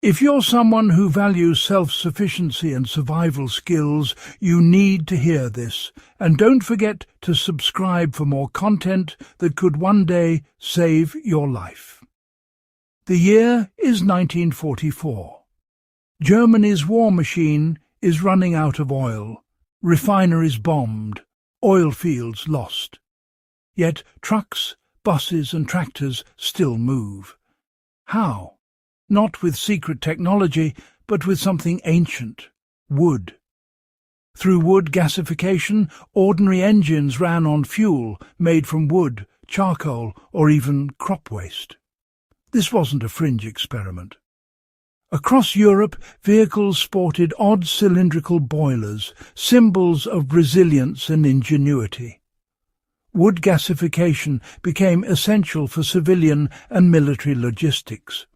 If you're someone who values self-sufficiency and survival skills, you need to hear this. And don't forget to subscribe for more content that could one day save your life. The year is 1944. Germany's war machine is running out of oil. Refineries bombed. Oil fields lost. Yet trucks, buses and tractors still move. How? Not with secret technology, but with something ancient: wood. Through wood gasification, ordinary engines ran on fuel made from wood, charcoal, or even crop waste. This wasn't a fringe experiment. Across Europe, vehicles sported odd cylindrical boilers, symbols of resilience and ingenuity. Wood gasification became essential for civilian and military logistics.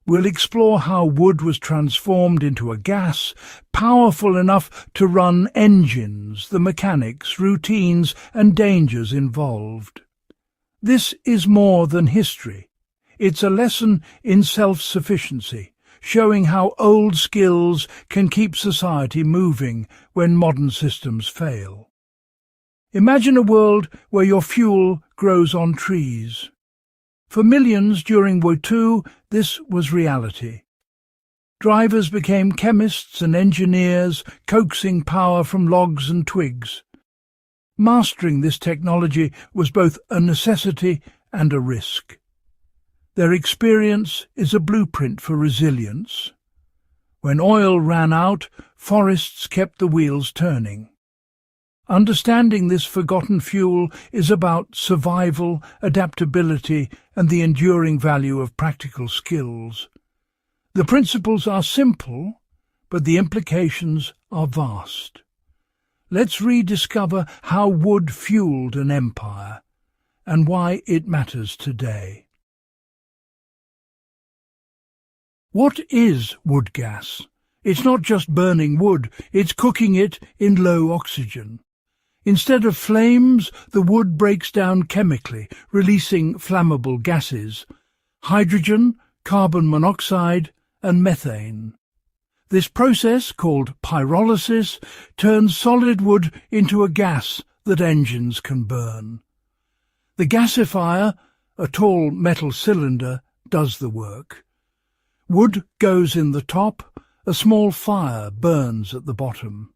We'll explore how wood was transformed into a gas powerful enough to run engines, the mechanics, routines and dangers involved. This is more than history. It's a lesson in self-sufficiency, showing how old skills can keep society moving when modern systems fail. Imagine a world where your fuel grows on trees. For millions during WWII, this was reality. Drivers became chemists and engineers, coaxing power from logs and twigs. Mastering this technology was both a necessity and a risk. Their experience is a blueprint for resilience. When oil ran out, forests kept the wheels turning. Understanding this forgotten fuel is about survival, adaptability, and the enduring value of practical skills. The principles are simple, but the implications are vast. Let's rediscover how wood fueled an empire, and why it matters today. What is wood gas? It's not just burning wood, it's cooking it in low oxygen. Instead of flames, the wood breaks down chemically, releasing flammable gases: hydrogen, carbon monoxide, and methane. This process, called pyrolysis, turns solid wood into a gas that engines can burn. The gasifier, a tall metal cylinder, does the work. Wood goes in the top, a small fire burns at the bottom.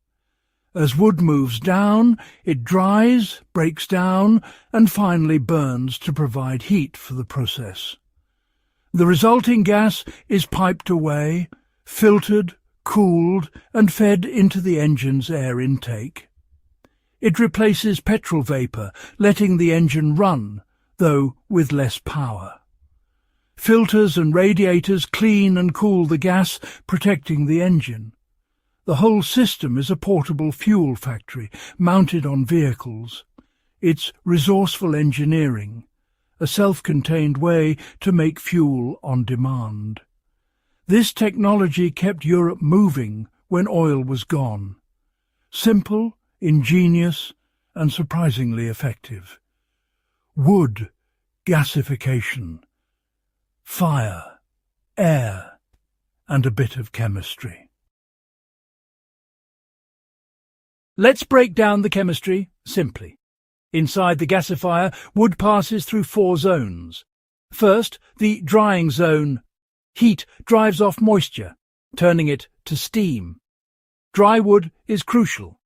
As wood moves down, it dries, breaks down, and finally burns to provide heat for the process. The resulting gas is piped away, filtered, cooled, and fed into the engine's air intake. It replaces petrol vapour, letting the engine run, though with less power. Filters and radiators clean and cool the gas, protecting the engine. The whole system is a portable fuel factory mounted on vehicles. It's resourceful engineering, a self-contained way to make fuel on demand. This technology kept Europe moving when oil was gone. Simple, ingenious, and surprisingly effective. Wood gasification, fire, air, and a bit of chemistry. Let's break down the chemistry simply. Inside the gasifier, wood passes through 4 zones. First, the drying zone. Heat drives off moisture, turning it to steam. Dry wood is crucial.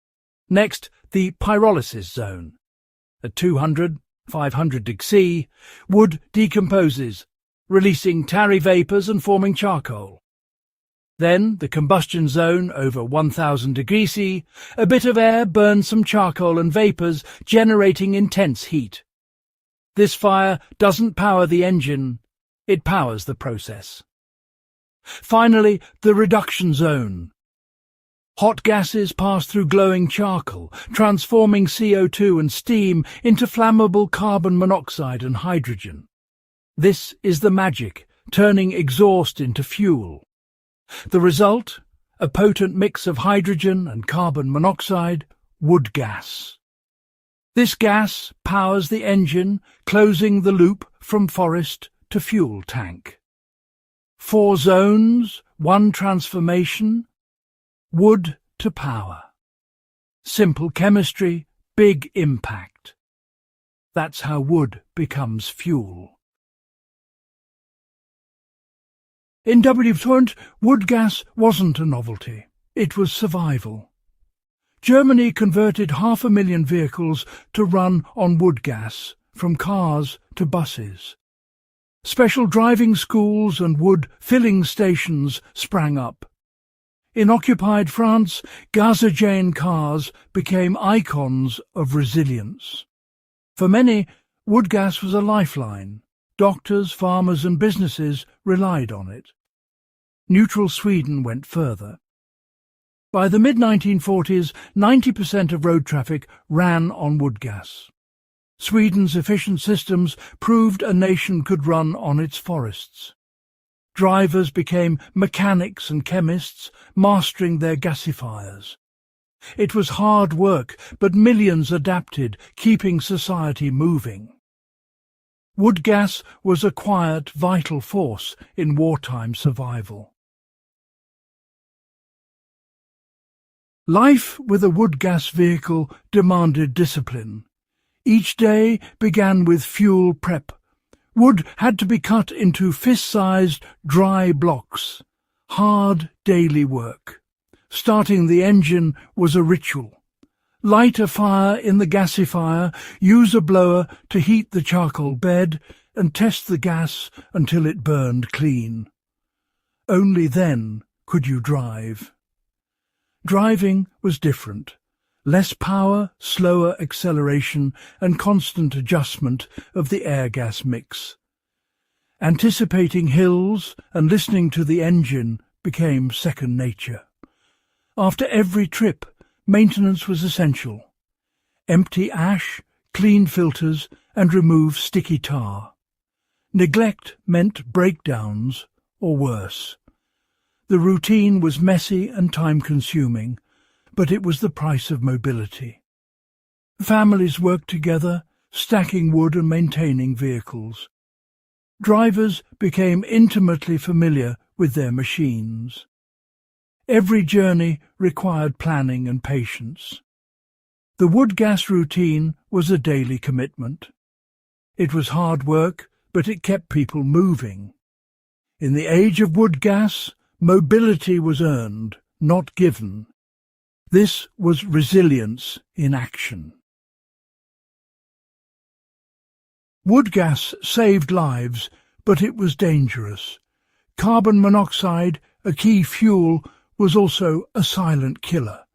Next, the pyrolysis zone. At 200–500 degrees C, wood decomposes, releasing tarry vapours and forming charcoal. Then, the combustion zone over 1000 degrees C, a bit of air burns some charcoal and vapours, generating intense heat. This fire doesn't power the engine, it powers the process. Finally, the reduction zone. Hot gases pass through glowing charcoal, transforming CO2 and steam into flammable carbon monoxide and hydrogen. This is the magic, turning exhaust into fuel. The result? A potent mix of hydrogen and carbon monoxide, wood gas. This gas powers the engine, closing the loop from forest to fuel tank. 4 zones, 1 transformation, wood to power. Simple chemistry, big impact. That's how wood becomes fuel. In WWII, wood gas wasn't a novelty, it was survival. Germany converted 500,000 vehicles to run on wood gas, from cars to buses. Special driving schools and wood filling stations sprang up. In occupied France, gasification cars became icons of resilience. For many, wood gas was a lifeline. Doctors, farmers and businesses relied on it. Neutral Sweden went further. By the mid-1940s, 90% of road traffic ran on wood gas. Sweden's efficient systems proved a nation could run on its forests. Drivers became mechanics and chemists, mastering their gasifiers. It was hard work, but millions adapted, keeping society moving. Wood gas was a quiet, vital force in wartime survival. Life with a wood gas vehicle demanded discipline. Each day began with fuel prep. Wood had to be cut into fist-sized, dry blocks. Hard daily work. Starting the engine was a ritual. Light a fire in the gasifier, use a blower to heat the charcoal bed, and test the gas until it burned clean. Only then could you drive. Driving was different. Less power, slower acceleration, and constant adjustment of the air-gas mix. Anticipating hills and listening to the engine became second nature. After every trip, maintenance was essential. Empty ash, clean filters, and remove sticky tar. Neglect meant breakdowns, or worse. The routine was messy and time-consuming, but it was the price of mobility. Families worked together, stacking wood and maintaining vehicles. Drivers became intimately familiar with their machines. Every journey required planning and patience. The wood gas routine was a daily commitment. It was hard work, but it kept people moving. In the age of wood gas, mobility was earned, not given. This was resilience in action. Wood gas saved lives, but it was dangerous. Carbon monoxide, a key fuel, was also a silent killer.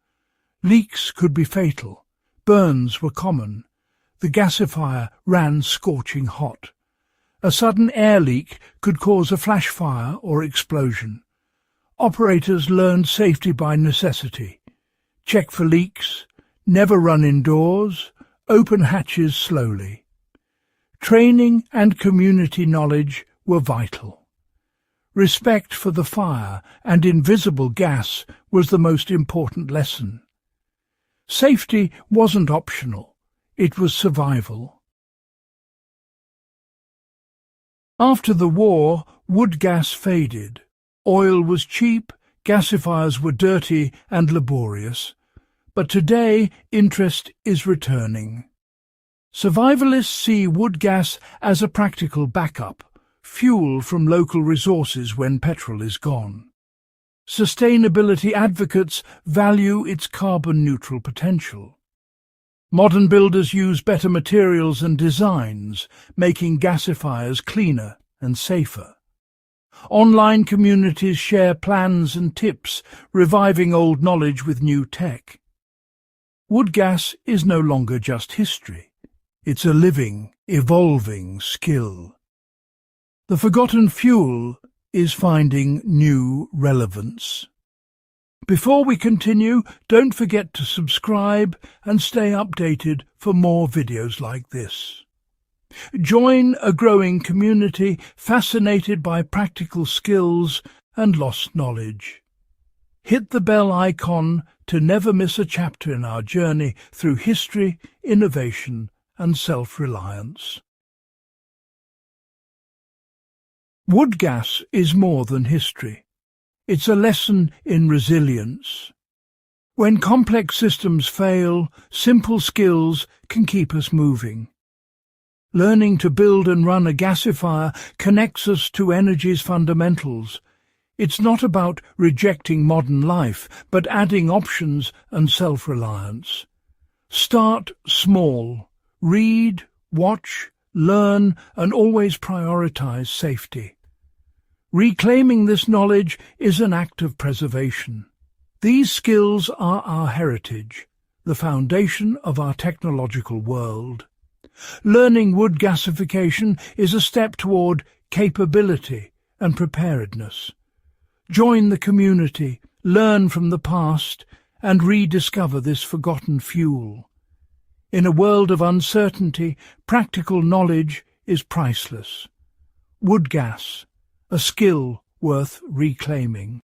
Leaks could be fatal. Burns were common. The gasifier ran scorching hot. A sudden air leak could cause a flash fire or explosion. Operators learned safety by necessity. Check for leaks, never run indoors, open hatches slowly. Training and community knowledge were vital. Respect for the fire and invisible gas was the most important lesson. Safety wasn't optional, it was survival. After the war, wood gas faded. Oil was cheap, gasifiers were dirty and laborious. But today, interest is returning. Survivalists see wood gas as a practical backup, fuel from local resources when petrol is gone. Sustainability advocates value its carbon-neutral potential. Modern builders use better materials and designs, making gasifiers cleaner and safer. Online communities share plans and tips, reviving old knowledge with new tech. Wood gas is no longer just history. It's a living, evolving skill. The forgotten fuel is finding new relevance. Before we continue, don't forget to subscribe and stay updated for more videos like this. Join a growing community fascinated by practical skills and lost knowledge. Hit the bell icon to never miss a chapter in our journey through history, innovation and self-reliance. Wood gas is more than history. It's a lesson in resilience. When complex systems fail, simple skills can keep us moving. Learning to build and run a gasifier connects us to energy's fundamentals. It's not about rejecting modern life, but adding options and self-reliance. Start small. Read, watch, learn, and always prioritize safety. Reclaiming this knowledge is an act of preservation. These skills are our heritage, the foundation of our technological world. Learning wood gasification is a step toward capability and preparedness. Join the community, learn from the past, and rediscover this forgotten fuel. In a world of uncertainty, practical knowledge is priceless. Wood gas, a skill worth reclaiming.